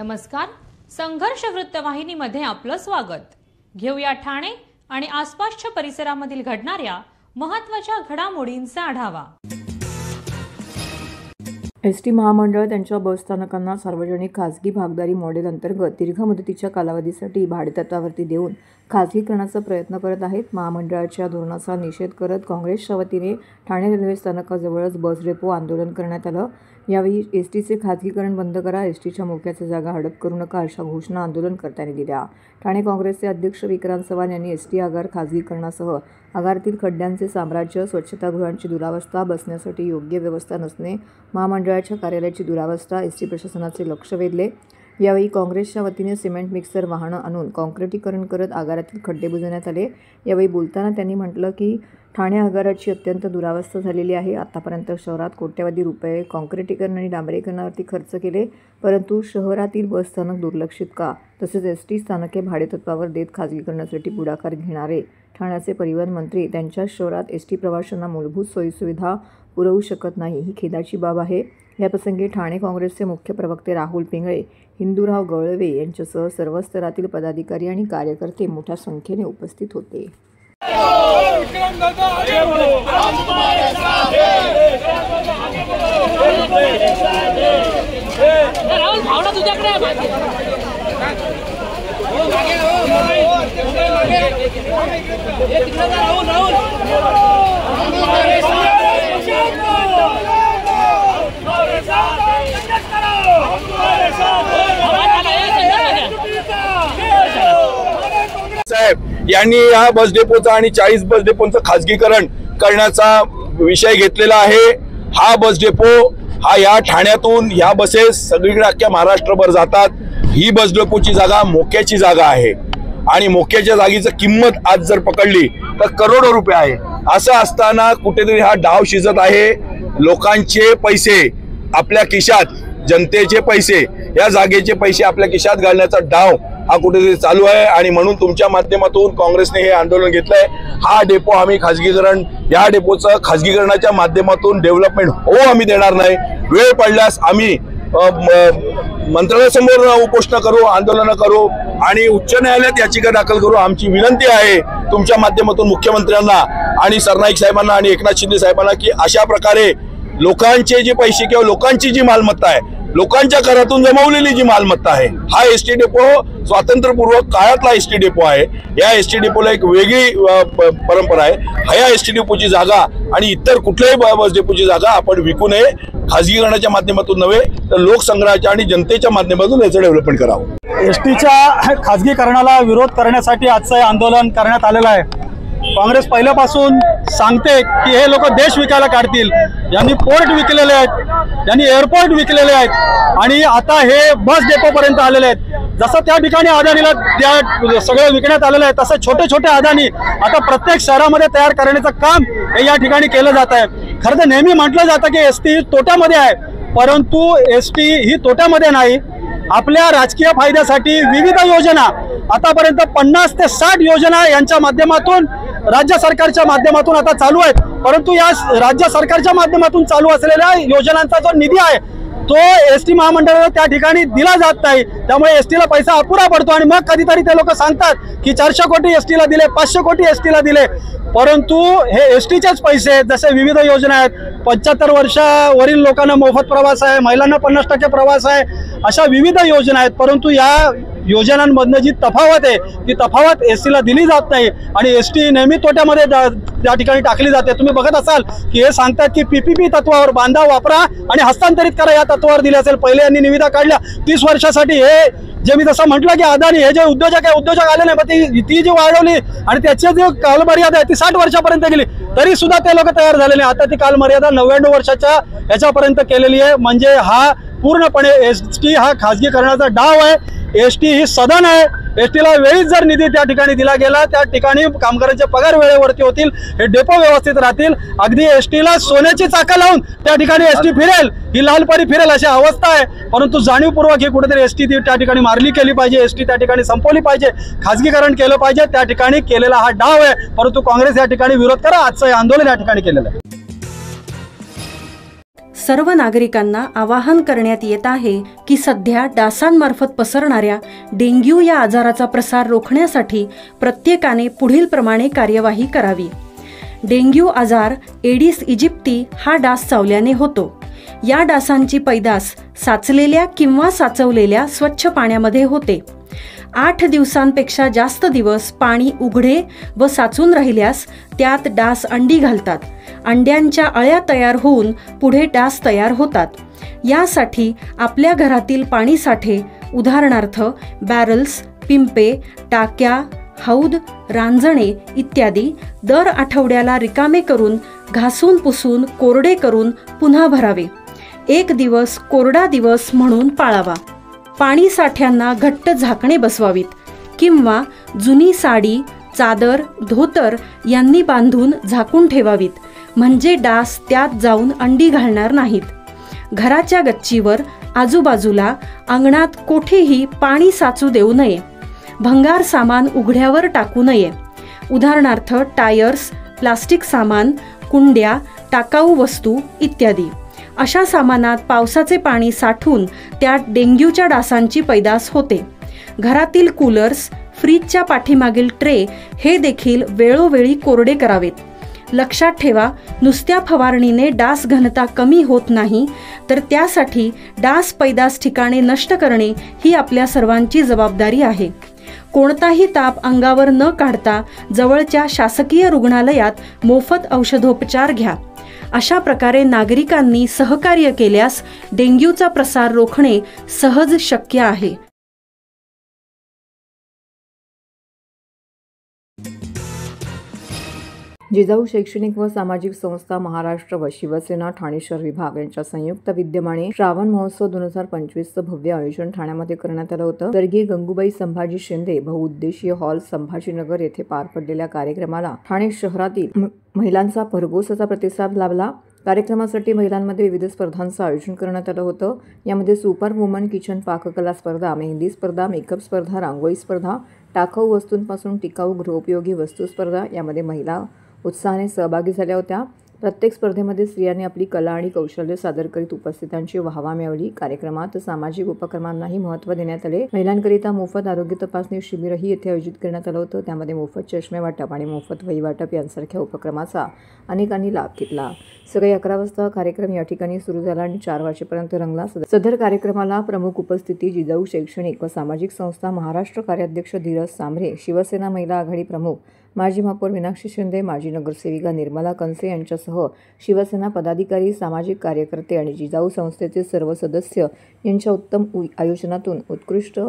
नमस्कार, संघर्ष वृत्तवाहिनीमध्ये आपलं स्वागत। घेऊया ठाणे आणि आसपासच्या परिसरामधील घडणाऱ्या महत्त्वाच्या घडामोडींचा आढावा। एसटी महामंडळ त्यांच्या बस स्थानकांना सार्वजनिक खासगी भागीदारी मॉडेल अंतर्गत दीर्घ मुदतीच्या कालावधीसाठी भाडेतत्वावरती देऊन खासगीकरणाचा प्रयत्न करत आहेत। महामंडळाच्या धोरणाचा निषेध करत काँग्रेसच्या वतीने ठाणे रेल्वे स्थानकाजवळच बस डेपो आंदोलन करण्यात आलं। यावेळी एसटीचे खासगीकरण बंद करा, एसटीच्या मोक्याची जागा हडप करू नका अशा घोषणा आंदोलनकर्त्यांनी दिल्या। ठाणे काँग्रेसचे अध्यक्ष विक्रांत चव्हाण यांनी एसटी आगार खासगीकरणासह आगारातील खड्ड्यांचे साम्राज्य, स्वच्छतागृहांची दुरावस्था, बसण्यासाठी योग्य व्यवस्था नसणे, महामंडळाच्या कार्यालयाची दुरावस्था, एसटी प्रशासनाचे लक्ष वेधले। यावेळी काँग्रेसच्या वतीने सिमेंट मिक्सर वाहनं आणून काँक्रिटीकरण करत आगारातील खड्डे बुजवण्यात आले। यावेळी बोलताना त्यांनी म्हटलं की ठाणे आगाराची अत्यंत दुरावस्था झालेली आहे। आतापर्यंत शहरात कोट्यवधी रुपये काँक्रिटीकरण आणि डांबरीकरणावरती खर्च केले, परंतु शहरातील बस स्थानक दुर्लक्षित का? तसेच एसटी स्थानके भाडेतत्वावर देत खासगीकरणासाठी पुढाकार घेणारे ठाण्याचे परिवहन मंत्री त्यांच्या शहरात एसटी प्रवाशांना मूलभूत सोयीसुविधा पुरवू शकत नाही, ही खेदाची बाब आहे। याप्रसंगी ठाणे काँग्रेसचे मुख्य प्रवक्ते राहुल पिंगळे, हिंदूराव गवळवे यांच्यासह सर्व स्तरातील पदाधिकारी आणि कार्यकर्ते मोठ्या संख्येने उपस्थित होते। साहेब यांनी या बस डेपोचा आणि 40 बस डेपोचं खासगीकरण करण्याचा विषय घेतलेला आहे। हा बस डेपो हा या ठाण्यातून या बसेस सगळीकडे अख्ख्या महाराष्ट्रभर जातात। ही बस डेपोची जागा मोक्याची जागा आहे आणि मोक्याच्या जागेची किंमत आज जर पकडली तर करोडो रुपये आहे। असं असताना कुठेतरी हा डाव शिजत आहे। लोकांचे पैसे आपल्या खिशात, जनतेचे पैसे, या जागेचे पैसे आपल्या खिशात घालण्याचा डाव हा कुठेतरी चालू आहे आणि म्हणून तुमच्या माध्यमातून काँग्रेसने हे आंदोलन घेतलंय। हा डेपो आम्ही खासगीकरण, या डेपोचं खासगीकरणाच्या माध्यमातून डेव्हलपमेंट आम्ही देणार नाही। वेळ पडल्यास आम्ही मंत्रालयासमोर उपोषण करू, आंदोलन करू आणि उच्च न्यायालयात याचिका दाखल करू। आमची विनंती आहे तुमच्या माध्यमातून मुख्यमंत्र्यांना आणि सरनाईक साहेबांना आणि एकनाथ शिंदे साहेबांना की अशा प्रकारे लोकांचे जे पैसे किंवा लोकांची जी मालमत्ता आहे, लोकांच्या करातून जमवलेली जी मालमत्ता आहे, हा एसटी डेपो स्वातंत्र्यपूर्व काळातला एसटी डेपो आहे। या एसटी डेपोला एक वेगळी परंपरा आहे। ह्या एसटी डेपोची जागा आणि इतर कुठल्याही बस डेपोची जागा आपण विकू नये। खासगीकरणाच्या माध्यमातून नव्हे तर लोकसंग्रहाच्या आणि जनतेच्या माध्यमातून याचं डेव्हलपमेंट करावं। एसटीच्या खासगीकरणाला विरोध करण्यासाठी आजचं हे आंदोलन करण्यात आलेलं आहे। काँग्रेस पहिल्यापासून सांगते की हे लोक देश विकायला काढतील। यांनी पोर्ट विकलेले आहेत, यांनी एअरपोर्ट विकलेले आहेत आणि आता हे बस डेपो पर्यंत आलेले आहेत। जसं त्या ठिकाणी अदानीला त्या सगळं विकण्यात आलेलं आहे, तसं छोटे छोटे अदानी आता प्रत्येक शहरामध्ये तयार करण्याचं काम हे या ठिकाणी केलं जात आहे। खरं तर नेहमी म्हटलं जातं की एसटी तोट्यामध्ये आहे, परंतु एसटी ही तोट्यामध्ये नाही। आपल्या राजकीय फायद्यासाठी विविध योजना आतापर्यंत 50 ते 60 योजना यांच्या माध्यमातून राज्य सरकारच्या माध्यमातून आता चालू आहेत, परंतु या राज्य सरकारच्या माध्यमातून चालू असलेल्या योजनांचा जो निधी आहे तो एसटी महामंडळाला त्या ठिकाणी दिला जात नाही। त्यामुळे एसटीला पैसा अपुरा पडतो आणि मग कधीतरी ते लोक सांगतात की 400 कोटी एसटीला दिले, 500 कोटी एसटीला दिले, परंतु हे एसटीचेच पैसे, जसे विविध योजना आहेत, 75 वर्षावरील लोकांना मोफत प्रवास आहे, महिलांना 50% प्रवास आहे, अशा विविध योजना आहेत, परंतु या योजनांमधनं जी तफावत आहे ती तफावत एसटीला दिली जात नाही आणि एसटी नेहमी तोट्यामध्ये त्या ठिकाणी टाकली जाते। तुम्ही बघत असाल की हे सांगतात की पीपीपी तत्वावर बांधा, वापरा आणि हस्तांतरित करा या तत्वावर दिले असेल। पहिले यांनी निविदा काढल्या 30 वर्षासाठी। हे जे मी जसं म्हटलं की अदानी हे जे उद्योजक आहे, उद्योजक आले नाही, पण ती जी वाढवली आणि त्याची जी कालमर्यादा आहे ती 60 वर्षापर्यंत गेली, तरी सुद्धा ते लोक तयार झाले नाही। आता ती कालमर्यादा 99 वर्षाच्या याच्यापर्यंत केलेली आहे। म्हणजे हा पूर्णपणे एसटी हा खासगीकरणाचा डाव आहे। एसटी ही सदन आहे। एसटीला वेळीच जर निधी त्या ठिकाणी दिला गेला, त्या ठिकाणी कामगारांचे पगार वेळेवरती होतील, हे डेपो व्यवस्थित राहतील, अगदी एसटीला सोन्याची चाकं लावून त्या ठिकाणी एसटी फिरेल, ही लालपरी फिरेल अशी अवस्था आहे। परंतु जाणीवपूर्वक ही कुठेतरी एसटी त्या ठिकाणी मारली केली पाहिजे, एसटी त्या ठिकाणी संपवली पाहिजे, खासगीकरण केलं पाहिजे। त्या ठिकाणी केलेला हा डाव आहे, परंतु काँग्रेस या ठिकाणी विरोध करा। आजचं हे आंदोलन या ठिकाणी केलेलं आहे। सर्व नागरिकांना आवाहन करण्यात येत आहे की सध्या डासांमार्फत पसरणाऱ्या डेंग्यू या आजाराचा प्रसार रोखण्यासाठी प्रत्येकाने पुढीलप्रमाणे कार्यवाही करावी. डेंग्यू आजार एडिस इजिप्ती हा डास चावल्याने होतो. या डासांची पैदास साचलेल्या किंवा साचवलेल्या स्वच्छ पाण्यामध्ये होते. 8 दिवसांपेक्षा जास्त दिवस पाणी उघडे व साचून राहिल्यास त्यात डास अंडी घालतात. अंड्यांच्या अळ्या तयार होऊन पुढे डास तयार होतात. यासाठी आपल्या घरातील पाणी साठे उदाहरणार्थ बॅरल्स, पिंपे, टाक्या, हौद, रांजणे इत्यादी दर आठवड्याला रिकामे करून घासून पुसून कोरडे करून पुन्हा भरावे. 1 दिवस कोरडा दिवस म्हणून पाळावा. पाणी साठ्यांना घट्ट झाकणे बसवावीत किंवा जुनी साडी, चादर, धोतर यांनी बांधून झाकून ठेवावीत, म्हणजे डास त्यात जाऊन अंडी घालणार नाहीत. घराच्या गच्चीवर, आजूबाजूला, अंगणात कोठेही पाणी साचू देऊ नये. भंगार सामान उघड्यावर टाकू नये. उदाहरणार्थ टायर्स, प्लास्टिक सामान, कुंड्या, टाकाऊ वस्तू इत्यादी. अशा सामानात पावसाचे पाणी साठून त्यात डेंग्यूच्या डासांची पैदास होते. घरातील कूलर्स, फ्रीजच्या पाठीमागील ट्रे हे देखील वेळोवेळी कोरडे करावेत. लक्षात ठेवा, नुसत्या फवारणीने डास घनता कमी होत नाही, तर त्यासाठी डास पैदास ठिकाणे नष्ट करणे ही आपल्या सर्वांची जबाबदारी आहे. कोणताही ताप अंगावर न काढता जवळच्या शासकीय रुग्णालयात मोफत औषधोपचार घ्या. अशा प्रकारे नागरिकांनी सहकार्य केल्यास डेंग्यूचा प्रसार रोखणे सहज शक्य आहे. जिजाऊ शैक्षणिक व सामाजिक संस्था महाराष्ट्र व शिवसेना ठाणे शहर विभाग यांच्या संयुक्त विद्यमाने श्रावण महोत्सव 2025चं भव्य आयोजन ठाण्यामध्ये करण्यात आलं होतं. स्वर्गीय गंगूबाई संभाजी शिंदे बहुउद्देशीय हॉल संभाजीनगर येथे पार पडलेल्या कार्यक्रमाला ठाणे शहरातील महिलांचा भरघोस असा प्रतिसाद लाभला. कार्यक्रमासाठी महिलांमध्ये विविध स्पर्धांचं आयोजन करण्यात आलं होतं. यामध्ये सुपर वुमन किचन पाककला स्पर्धा, मेहंदी स्पर्धा, मेकअप स्पर्धा, रांगोळी स्पर्धा, टाकाऊ वस्तूंपासून टिकाऊ गृहोपयोगी वस्तू स्पर्धा यामध्ये महिला उत्साहाने सहभागी झाल्या होत्या. प्रत्येक स्पर्धेमध्ये स्त्रियांनी आपली कला आणि कौशल्य सादर करीत उपस्थितांची वाहवा मिळवली. कार्यक्रमात सामाजिक उपक्रमांनाही महत्त्व देण्यात आले. महिलांकरिता मोफत आरोग्य तपासणी शिबिरही येथे आयोजित करण्यात आलं होतं. त्यामध्ये मोफत चष्मे वाटप आणि मोफत वही वाटप यांसारख्या उपक्रमाचा अनेकांनी लाभ घेतला. सकाळी 11 वाजता कार्यक्रम या ठिकाणी सुरू झाला आणि 4 वाजेपर्यंत रंगला. सदर कार्यक्रमाला प्रमुख उपस्थिती जिजाऊ शैक्षणिक व सामाजिक संस्था महाराष्ट्र कार्याध्यक्ष धीरज सांभरे, शिवसेना महिला आघाडी प्रमुख माजी महापौर मीनाक्षी शिंदे, माजी नगरसेविका निर्मला कंसे यांच्यासह शिवसेना पदाधिकारी, सामाजिक कार्यकर्ते आणि जिजाऊ संस्थेचे सर्व सदस्य यांच्या उत्तम आयोजनातून उत्कृष्ट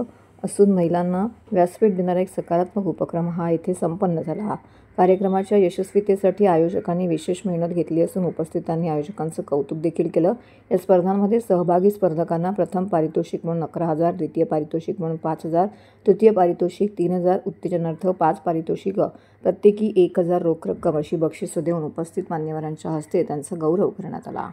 असून महिलांना व्यासपीठ देणारा एक सकारात्मक उपक्रम हा येथे संपन्न झाला. कार्यक्रमाच्या यशस्वीतेसाठी आयोजकांनी विशेष मेहनत घेतली असून उपस्थितांनी आयोजकांचं कौतुक देखील केलं. या स्पर्धांमध्ये सहभागी स्पर्धकांना प्रथम पारितोषिक म्हणून 11,000, द्वितीय पारितोषिक म्हणून 5,000, तृतीय पारितोषिक 3,000, उत्तेजनार्थ 5 पारितोषिक, प्रत्येकी 1,000 रोख रक्कम अशी बक्षिसं देऊन उपस्थित मान्यवरांच्या हस्ते त्यांचा गौरव करण्यात आला.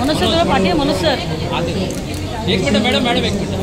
मनुष्य पाठी मनुष्य एक मिनट मॅडम एक मिनट.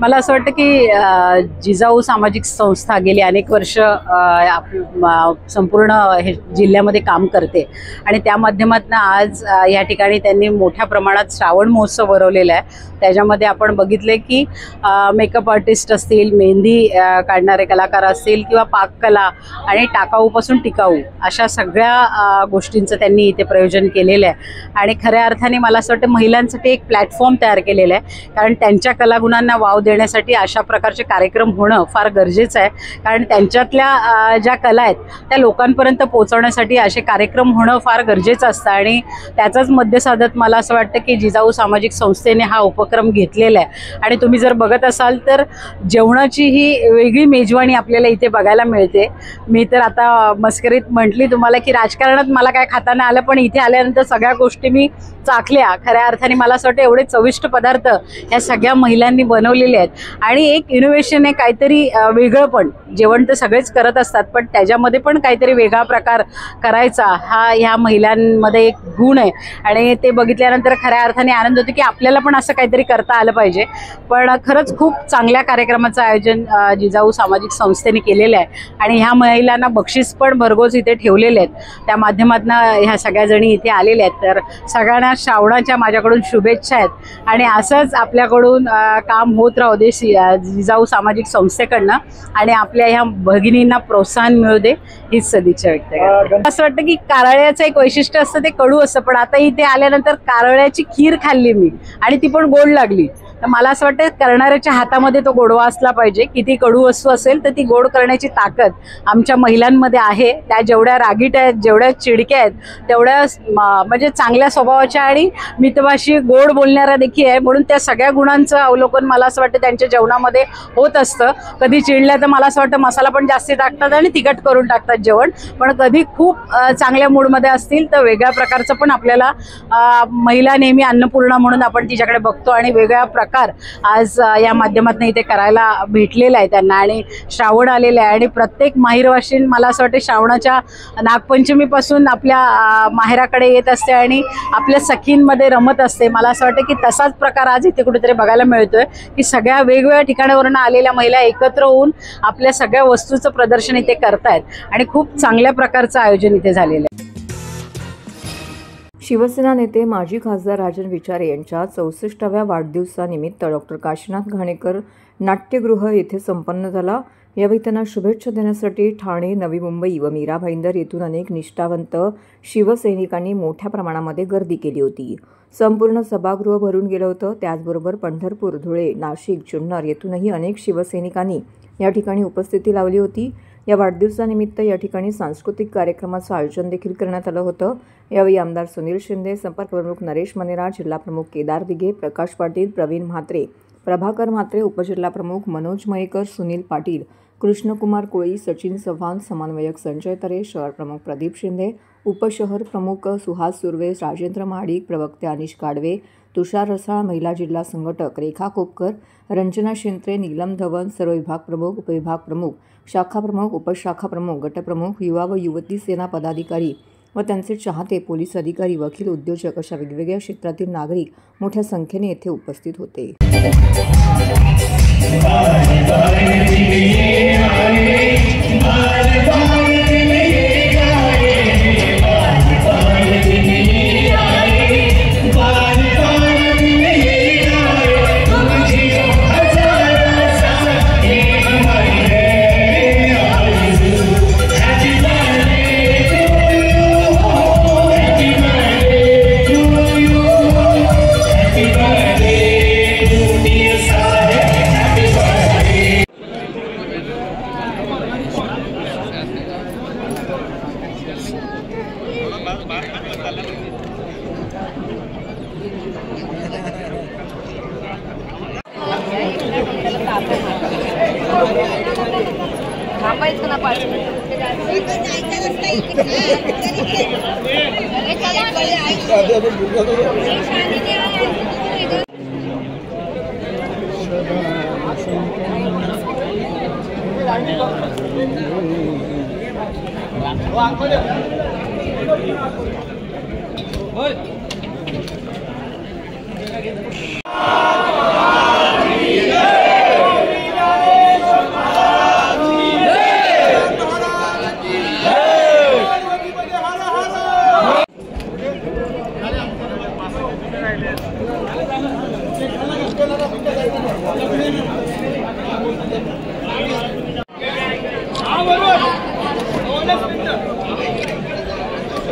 मला असं वाटतं की जिजाऊ सामाजिक संस्था गेली अनेक वर्ष संपूर्ण हे जिल्ह्यामध्ये काम करते आणि त्या माध्यमातून आज या ठिकाणी त्यांनी मोठ्या प्रमाणात श्रावण महोत्सव भरवलेला आहे. त्याच्यामध्ये आपण बघितले की मेकअप आर्टिस्ट असतील, मेहंदी काढणारे कलाकार असतील किंवा पाककला आणि टाकाऊपासून टिकाऊ अशा सगळ्या गोष्टींचं त्यांनी इथे प्रयोजन केलेलं आहे. आणि खऱ्या अर्थाने मला असं वाटतं महिलांसाठी एक प्लॅटफॉर्म तयार केलेला आहे, कारण त्यांच्या कलागुणांना वाव देण्यासाठी अशा प्रकारचे कार्यक्रम होणं फार गरजेचं आहे. कारण त्यांच्यातल्या ज्या कला आहेत त्या लोकांपर्यंत पोहोचवण्यासाठी असे कार्यक्रम होणं फार गरजेचं असतं. आणि त्याचाच मध्य साधत मला असं वाटतं की जिजाऊ सामाजिक संस्थेने हा उपक्रम घेतलेला आहे. आणि तुम्ही जर बघत असाल तर जेवणाची ही वेगळी मेजवानी आपल्याला इथे बघायला मिळते. मी तर आता मस्करीत म्हटली तुम्हाला की राजकारणात मला काय खाता नाही आलं, पण इथे आल्यानंतर सगळ्या गोष्टी मी चाखल्या. खऱ्या अर्थाने मला असं वाटतं एवढे चविष्ट पदार्थ ह्या सगळ्या महिलांनी बनवलेले आहेत. आणि एक इनोव्हेशन आहे, काहीतरी वेगळं. पण जेवण तर सगळेच करत असतात, पण त्याच्यामध्ये पण काहीतरी वेगळा प्रकार करायचा हा ह्या महिलांमध्ये एक गुण आहे. आणि ते बघितल्यानंतर खऱ्या अर्थाने आनंद होतो की आपल्याला पण असं काहीतरी करता आलं पाहिजे. पण खरंच खूप चांगल्या कार्यक्रमाचं आयोजन जिजाऊ सामाजिक संस्थेने केलेलं आहे. आणि ह्या महिलांना बक्षीस पण भरघोस इथे ठेवलेले आहेत. त्या माध्यमातून ह्या सगळ्या जणी इथे आलेल्या आहेत. तर सगळ्यांना श्रावणाच्या माझ्याकडून शुभेच्छा आहेत. आणि असंच आपल्याकडून काम होत राहू दे जिजाऊ सामाजिक संस्थेकडनं, आणि आपल्या ह्या भगिनींना प्रोत्साहन मिळू दे हीच सदिच्छा व्यक्त करते. असं वाटतं की कारळ्याचं एक वैशिष्ट्य असतं, ते कडू असतं, पण आता इथे आल्यानंतर कारळ्याची खीर खाल्ली मी आणि ती पण गोड लागली. तर मला असं वाटतं करणाऱ्याच्या हातामध्ये तो गोडवा असला पाहिजे. किती कडू वस्तू असेल तर ती गोड करण्याची ताकद आमच्या महिलांमध्ये आहे. त्या जेवढ्या रागीट आहेत, जेवढ्या चिडक्या आहेत, तेवढ्या म्हणजे चांगल्या स्वभावाच्या आणि मितभाषी गोड बोलणाऱ्या देखील आहे. म्हणून त्या सगळ्या गुणांचं अवलोकन मला असं वाटतं त्यांच्या जेवणामध्ये होत असतं. कधी चिडल्या तर मला असं वाटतं मसाला पण जास्ती टाकतात आणि तिखट करून टाकतात जेवण. पण कधी खूप चांगल्या मूडमध्ये असतील तर वेगळ्या प्रकारचं पण आपल्याला महिला नेहमी अन्नपूर्णा म्हणून आपण तिच्याकडे बघतो. आणि वेगळ्या आज या माध्यमातून इथे करायला भेटलेला आहे त्यांना. आणि श्रावण आलेलं आहे आणि प्रत्येक माहेरवाशीण मला असं वाटतं श्रावणाच्या नागपंचमीपासून आपल्या माहेराकडे येत असते आणि आपल्या सखींमध्ये रमत असते. मला असं वाटतं की तसाच प्रकार आज इथे कुठेतरी बघायला मिळतोय की सगळ्या वेगवेगळ्या ठिकाणावरून आलेल्या महिला एकत्र होऊन आपल्या सगळ्या वस्तूचं प्रदर्शन इथे करतायत आणि खूप चांगल्या प्रकारचं आयोजन इथे झालेलं आहे. शिवसेना नेते माजी खासदार राजन विचारे यांच्या 64व्या वाढदिवसानिमित्त डॉक्टर काशीनाथ घाणेकर नाट्यगृह येथे संपन्न झाला. यावेळी त्यांना शुभेच्छा देण्यासाठी ठाणे, नवी मुंबई व मीरा भाईंदर येथून अनेक निष्ठावंत शिवसैनिकांनी मोठ्या प्रमाणामध्ये गर्दी केली होती. संपूर्ण सभागृह भरून गेलं होतं. त्याचबरोबर पंढरपूर, धुळे, नाशिक, जुन्नर येथूनही अनेक शिवसैनिकांनी या ठिकाणी उपस्थिती लावली होती. या वाढदिवसानिमित्त या ठिकाणी सांस्कृतिक कार्यक्रमाचं आयोजन देखील करण्यात आलं होतं. यावेळी आमदार सुनील शिंदे, संपर्क प्रमुख नरेश मनेरा, जिल्हा प्रमुख केदार दिघे, प्रकाश पाटील, प्रवीण म्हात्रे, प्रभाकर म्हात्रे, उपजिल्हा प्रमुख मनोज मयेकर, सुनील पाटील, कृष्णकुमार कोळी, सचिन चव्हाण, समन्वयक संजय तरे, शहर प्रमुख प्रदीप शिंदे, उपशहर प्रमुख सुहास सुर्वे, राजेंद्र महाडिक, प्रवक्ते अनिश काडवे, तुषार रसाळ, महिला जिल्हा संघटक रेखा कोपकर, रंजना शिंत्रे, नीलम धवन, सर्व विभाग प्रमुख, उपविभाग प्रमुख, शाखा प्रमुख, उपशाखा प्रमुख, गटप्रमुख, युवा व युवती सेना पदाधिकारी व त्यांचे चाहते, पोलीस अधिकारी, वकील, उद्योजक अशा वेगवेगळ्या क्षेत्रातील नागरिक मोठ्या संख्येने येथे उपस्थित होते.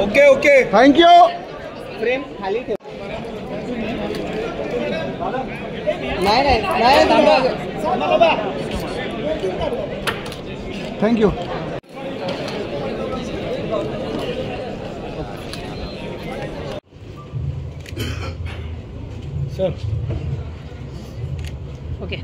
Okay okay thank you. Thank you. Sir okay.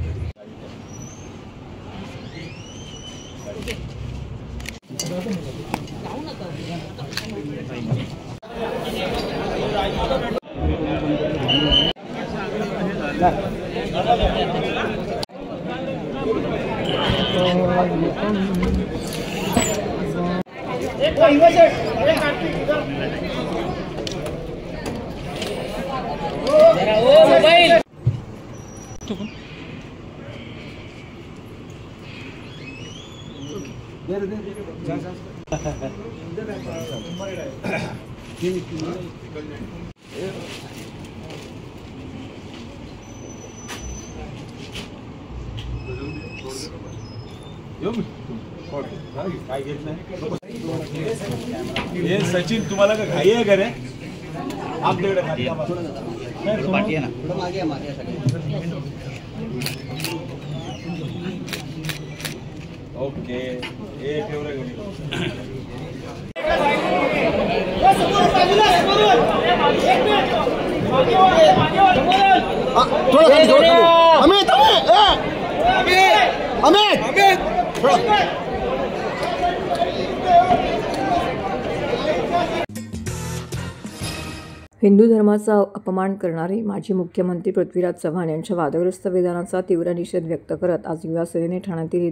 ये सचिन तुम्हाला का घाई आहे का रे? आप तिकडे खाली पाठी आहे ना. ओके ए फेवरेट अमित हिंदू धर्माचा अपमान करणारे माजी मुख्यमंत्री पृथ्वीराज चव्हाण यांच्या वादग्रस्त विधानाचा तीव्र निषेध व्यक्त करत आज युवा सेनेने ठाण्यातील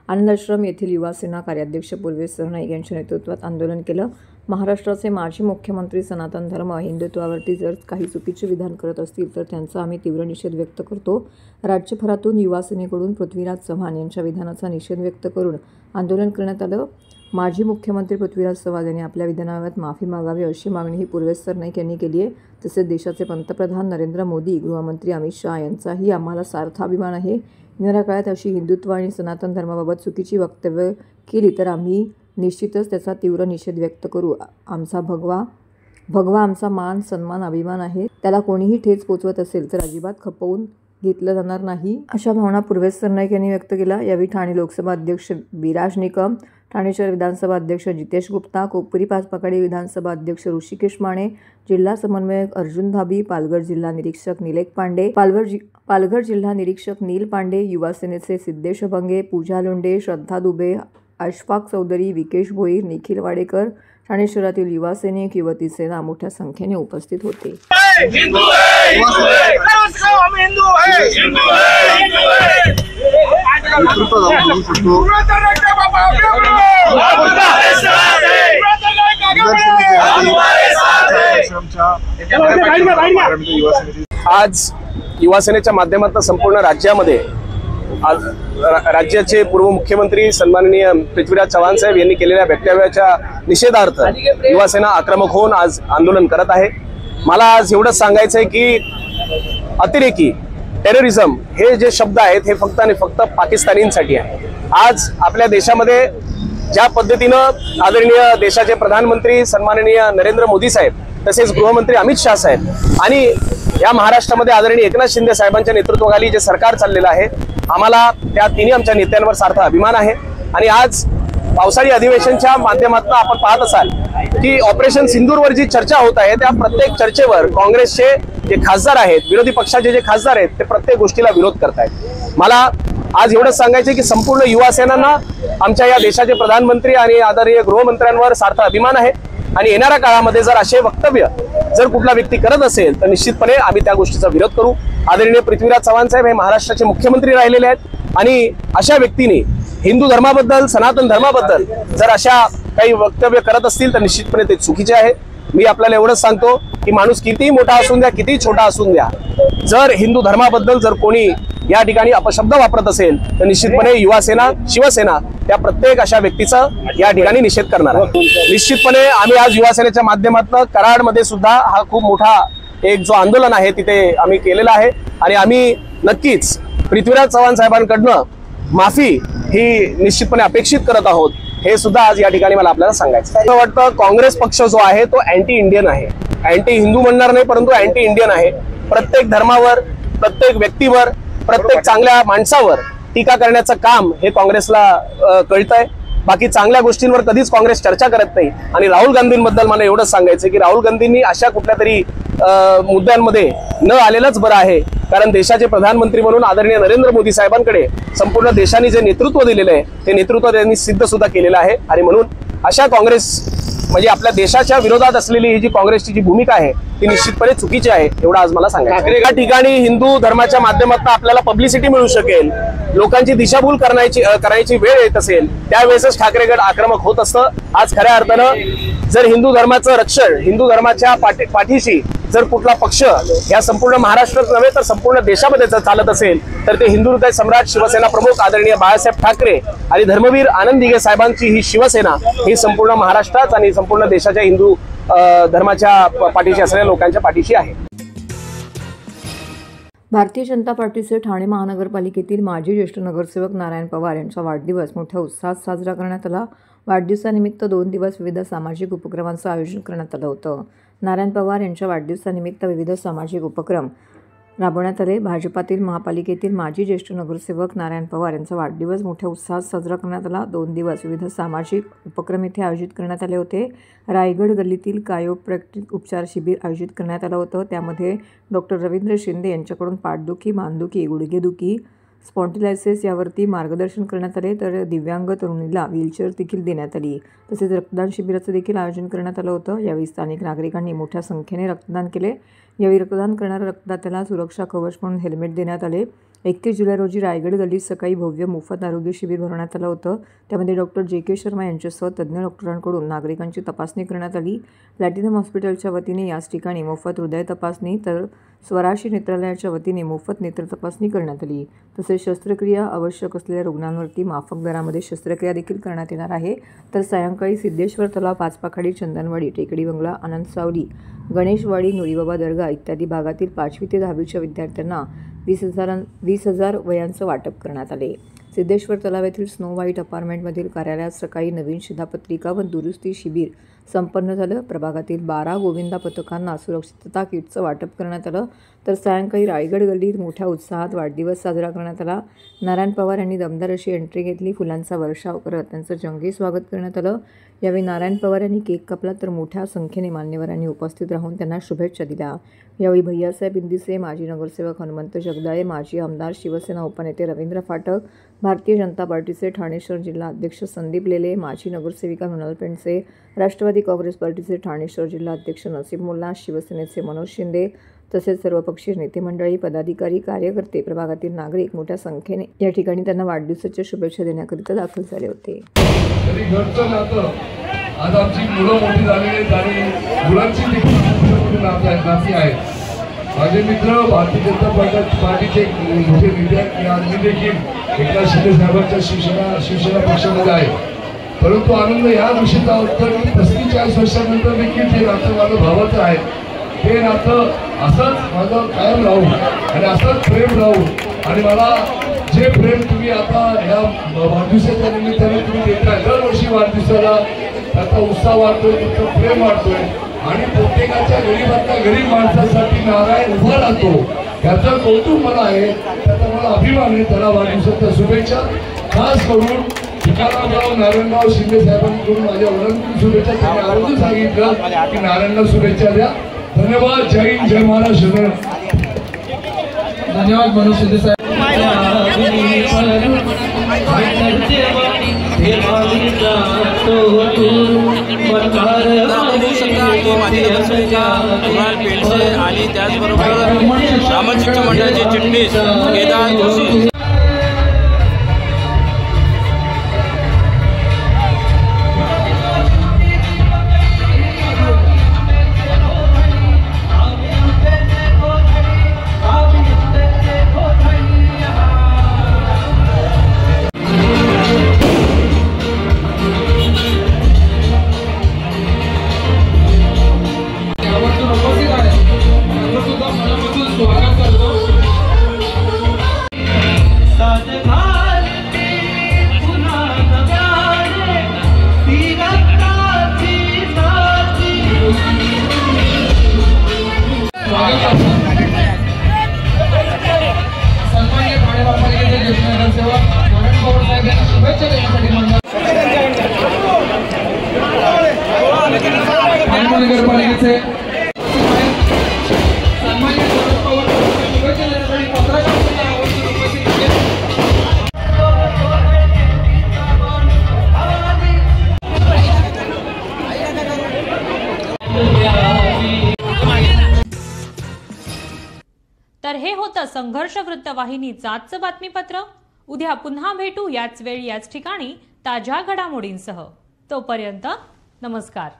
आनंदाश्रम येथील युवा सेना कार्याध्यक्ष पूर्वेश सरनाईक यांच्या नेतृत्वात आंदोलन केलं. महाराष्ट्राचे माजी मुख्यमंत्री सनातन धर्म हिंदुत्वावरती जर काही चुकीचे विधान करत असतील तर त्यांचा आम्ही तीव्र निषेध व्यक्त करतो. राज्यभरातून युवा सेनेकडून पृथ्वीराज चव्हाण यांच्या विधानाचा निषेध व्यक्त करून आंदोलन करण्यात आलं. माजी मुख्यमंत्री पृथ्वीराज चव्हाण यांनी आपल्या विधानाबाबत माफी मागावी अशी मागणीही पूर्वेश सरनाईक यांनी केली आहे. तसेच देशाचे पंतप्रधान नरेंद्र मोदी, गृहमंत्री अमित शहा यांचाही आम्हाला सार्थ अभिमान आहे. येणाऱ्या काळात अशी हिंदुत्व आणि सनातन धर्माबाबत चुकीची वक्तव्य केली तर आम्ही निश्चितच त्याचा तीव्र निषेध व्यक्त करू. आमचा भगवा आमचा मान सन्मान अभिमान आहे. त्याला कोणीही ठेच पोचवत असेल तर अजिबात खपवून घेतलं जाणार नाही, अशा भावना पूर्वेश सरनाईक यांनी व्यक्त केल्या. यावेळी ठाणे लोकसभा अध्यक्ष विराज निकम, ठाणे शहर विधानसभा अध्यक्ष जितेश गुप्ता, कोपरी पाचपाकडी विधानसभा अध्यक्ष ऋषिकेश माने, जिल्हा समन्वयक अर्जुन धाबी, पालघर जिल्हा निरीक्षक निलेक पांडे, पालघर जिल्हा निरीक्षक नील पांडे, युवा सेनेचे सिद्धेश भंगे, पूजा लोंढे, श्रद्धा दुबे, अशफाक चौधरी, विकेश भोईर, निखिल वाडेकर, ठाणे शहरातील युवा सैनिक, युवती सेना मोठ्या संख्येने उपस्थित होते. आज युवा सेनेच्या माध्यमातून संपूर्ण राज्यामध्ये राज्याचे पूर्व मुख्यमंत्री सन्माननीय पृथ्वीराज चव्हाण साहेब यांनी केलेल्या वक्तव्याच्या निषेधार्थ युवा सेना आक्रमक होऊन आज आंदोलन करत आहे. मला आज एवढंच सांगायचं आहे की अतिरेकी टेररिझम हे जे शब्द आहेत हे फक्त आणि फक्त पाकिस्तानींसाठी आहे. आज आपल्या देशामध्ये ज्या पद्धतीनं आदरणीय देशाचे प्रधानमंत्री सन्माननीय नरेंद्र मोदी साहेब तसेच गृहमंत्री अमित शहा साहेब आणि या महाराष्ट्रामध्ये आदरणीय एकनाथ शिंदे साहेबांच्या नेतृत्वाखाली जे सरकार चाललेलं आहे, आम्हाला त्या तिन्ही आमच्या नेत्यांवर सार्थ अभिमान आहे. आणि आज पावसाळी अधिवेशनच्या माध्यमातून आपण पाहत असाल की ऑपरेशन सिंदूरवर जी चर्चा होत आहे त्या प्रत्येक चर्चेवर काँग्रेसचे जे खासदार आहेत, विरोधी पक्षाचे जे खासदार आहेत ते प्रत्येक गोष्टीला विरोध करतायत. मला आज एवढंच सांगायचं की संपूर्ण युवा सेनांना आमच्या या देशाचे प्रधानमंत्री आणि आदरणीय गृहमंत्र्यांवर सार्थ अभिमान आहे आणि येणाऱ्या काळामध्ये जर असे वक्तव्य जर कुठला व्यक्ती करत असेल तर निश्चितपणे आम्ही त्या गोष्टीचा विरोध करू। आदरणीय पृथ्वीराज चव्हाण साहेब हे महाराष्ट्राचे मुख्यमंत्री राहिलेले आहेत आणि अशा व्यक्तीने हिंदू धर्माबद्दल सनातन धर्माबद्दल जर अशा काही वक्तव्य करत असतील तर निश्चितपणे ते चुकीचे आहे। मी आपल्याला एवढंच सांगतो की माणूस कितीही मोठा असून द्या कितीही छोटा असून द्या, जर हिंदू धर्माबद्दल जर कोणी या ठिकाणी अपशब्द वापरत असेल तर निश्चितपणे युवा सेना शिवसेना त्या प्रत्येक अशा व्यक्तीचा या ठिकाणी निषेध करणार आहे। निश्चितपणे आम्ही आज युवा सेनेच्या माध्यमातून कराडमध्ये सुद्धा हा खूप मोठा एक जो आंदोलन आहे तिथे आम्ही केलेला आहे आणि आम्ही नक्कीच पृथ्वीराज चव्हाण साहेबांकडनं माफी ही निश्चितपणे अपेक्षित करत आहोत, हे सुद्धा आज या ठिकाणी मला आपल्याला सांगायचं आहे। वाटतं काँग्रेस पक्ष जो आहे तो अँटी इंडियन आहे, अँटी हिंदू म्हणणार नाही परंतु अँटी इंडियन आहे। प्रत्येक धर्मावर प्रत्येक व्यक्तीवर प्रत्येक चांगल्या माणसावर टीका करण्याचं काम हे काँग्रेसला कळतंय। बाकी चांगल्या गोष्टींवर कधीच काँग्रेस चर्चा करत नाही आणि राहुल गांधींबद्दल मला एवढंच सांगायचं की राहुल गांधींनी अशा कुठल्या तरी मुद्द्यांमध्ये न आलेलंच बरं आहे, कारण देशाचे प्रधानमंत्री म्हणून आदरणीय नरेंद्र मोदी साहेबांकडे संपूर्ण देशाने जे नेतृत्व दिलेलं आहे ते नेतृत्व त्यांनी सिद्ध सुद्धा केलेलं आहे आणि म्हणून अशा काँग्रेस म्हणजे आपल्या देशाच्या विरोधात असलेली ही जी काँग्रेसची जी भूमिका आहे ती निश्चितपणे चुकीची आहे एवढं आज मला सांगायचं। या ठिकाणी हिंदू धर्माच्या माध्यमातून आपल्याला पब्लिसिटी मिळू शकेल, लोकांची दिशाभूल करायची वेळ येत असेल त्यावेळेसच ठाकरे गट आक्रमक होत असतं। आज खऱ्या अर्थानं जर हिंदू धर्माचं रक्षण हिंदू धर्माच्या पाठीशी जर कुठला पक्ष या संपूर्ण महाराष्ट्रात नव्हे तर संपूर्ण देशामध्ये जर चालत असेल तर ते हिंदू हृदय सम्राट शिवसेना प्रमुख आदरणीय बाळासाहेब ठाकरे आणि धर्मवीर आनंद दिघे साहेबांची ही शिवसेना ही संपूर्ण महाराष्ट्रात आणि संपूर्ण देशाच्या हिंदू धर्माच्या पाठीशी असलेल्या लोकांच्या पाठीशी आहे। भारतीय जनता पार्टीचे ठाणे महानगरपालिकेतील माजी ज्येष्ठ नगरसेवक नारायण पवार यांचा वाढदिवस मोठ्या उत्साहात साजरा करण्यात आला। वाढदिवसानिमित्त 2 दिवस विविध सामाजिक उपक्रमांचं आयोजन करण्यात आलं होतं। नारायण पवार यांच्या वाढदिवसानिमित्त विविध सामाजिक उपक्रम राबवण्यात आले। भाजपातील महापालिकेतील माजी ज्येष्ठ नगरसेवक नारायण पवार यांचा वाढदिवस मोठ्या उत्साहात साजरा करण्यात आला। 2 दिवस विविध सामाजिक उपक्रम येथे आयोजित करण्यात आले होते। रायगड गल्लीतील कायोप्रॅक्टिक उपचार शिबिर आयोजित करण्यात आलं होतं। त्यामध्ये डॉक्टर रवींद्र शिंदे यांच्याकडून पाठदुखी, मानदुखी, गुडघेदुखी, स्पॉन्टिलायसिस यावरती मार्गदर्शन करण्यात आले, तर दिव्यांग तरुणीला व्हीलचेअर देखील देण्यात आली। तसेच रक्तदान शिबिराचं देखील आयोजन करण्यात आलं होतं। यावेळी स्थानिक नागरिकांनी मोठ्या संख्येने रक्तदान केले। यावेळी रक्तदान करणाऱ्या रक्तदात्याला सुरक्षा कवच म्हणून हेल्मेट देण्यात आले। 31 जुलै रोजी रायगड गल्लीत सकाळी भव्य मोफत आरोग्य शिबिर भरवण्यात आलं होतं। त्यामध्ये डॉक्टर JK शर्मा यांच्यासह तज्ज्ञ डॉक्टरांकडून नागरिकांची तपासणी करण्यात आली। प्लॅटिनम हॉस्पिटलच्या वतीने याच ठिकाणी मोफत हृदय तपासणी तर स्वराशी नेत्रालयाच्या वतीने मोफत नेत्र तपासणी करण्यात आली। तसेच शस्त्रक्रिया आवश्यक असलेल्या रुग्णांवरती माफक दरामध्ये शस्त्रक्रिया देखील करण्यात येणार आहे। तर सायंकाळी सिद्धेश्वर तलाव, पाचपाखाडी, चंदनवाडी, टेकडी बंगला, आनंद सावली, गणेशवाडी, नुरीबाबा दर्गा इत्यादी भागातील 5वी ते 10वीच्या विद्यार्थ्यांना 20,000 वयांचं वाटप करण्यात आले। सिद्धेश्वर तलाव येथील स्नो व्हाईट अपार्टमेंटमधील कार्यालयात सकाळी नवीन शिधापत्रिका व दुरुस्ती शिबिर संपन्न झालं। प्रभागातील 12 गोविंदा पथकांना सुरक्षितता किटचं वाटप करण्यात आलं। तर सायंकाळी रायगड गल्लीत मोठ्या उत्साहात वाढदिवस साजरा करण्यात आला। नारायण पवार यांनी दमदार अशी एंट्री घेतली। फुलांचा वर्षाव करत त्यांचं जंगी स्वागत करण्यात आलं। यावेळी नारायण पवार यांनी केक कापला, तर मोठ्या संख्येने मान्यवरांनी उपस्थित राहून त्यांना शुभेच्छा दिल्या। यावेळी भैयासाहेब इंदिसे, माजी नगरसेवक हनुमंत जगदाळे, माजी आमदार शिवसेना उपनेते रवींद्र फाटक, भारतीय जनता पार्टीचे ठाणे शहर जिल्हा अध्यक्ष संदीप लेले, माजी नगरसेविका मृणाल पेंडसे, राष्ट्रवादी काँग्रेस पार्टीचे ठाणे शहर जिल्हा अध्यक्ष नसीब मुल्ला, शिवसेनेचे मनोज शिंदे तसेच सर्वपक्षीय नेते मंडळी, पदाधिकारी, कार्यकर्ते, प्रभागातील नागरिक मोठ्या संख्येने या ठिकाणी त्यांना वाढदिवसाच्या शुभेच्छा देण्याकरिता दाखल झाले होते। आज आमची मुलं मोठी झालेली आहेत आणि मुलांची देखील नाती आहेत। माझे मित्र भारतीय जनता पार्टीचे मोठे नेते आहेत आणि मी देखील एकनाथ शिंदे साहेबांच्या शिवसेना पक्षामध्ये आहे, परंतु आनंद या गोष्टीचा उत्तर 35-40 वर्षानंतर देखील जे नातं माझं भावाचं आहे ते नातं असंच माझं कायम राहू आणि असंच प्रेम राहू आणि मला जे प्रेम तुम्ही आता ह्या वाढदिवसाच्या निमित्ताने तुम्ही देताय, दरवर्षी वाढदिवसाला त्याचा उत्साह वाढतोय, त्याचं प्रेम वाढतोय आणि प्रत्येकाच्या गरीबातल्या गरीब माणसासाठी नारायण उभा राहतो याचं कौतुक मला आहे, त्याचा मला अभिमान आहे। त्याला वाढदिवसाच्या शुभेच्छा। खास करून तुकारामराव नारायणराव शिंदे साहेबांकडून माझ्या वडिलांकडून शुभेच्छा। त्यांनी आवर्जून सांगितलं की नारायणला शुभेच्छा द्या। धन्यवाद। जय हिंद, जय महाराष्ट्र। धन्यवाद मनोज शिंदे साहेब। त्याचबरोबर ब्राह्मण शिक्षण मंडळाचे चिटणीस केदार जोशी. तर हे होतं संघर्ष वृत्तवाहिनीचं आजचं बातमीपत्र. उद्या पुन्हा भेटू याच वेळी याच ठिकाणी ताज्या घडामोडींसह. तोपर्यंत नमस्कार.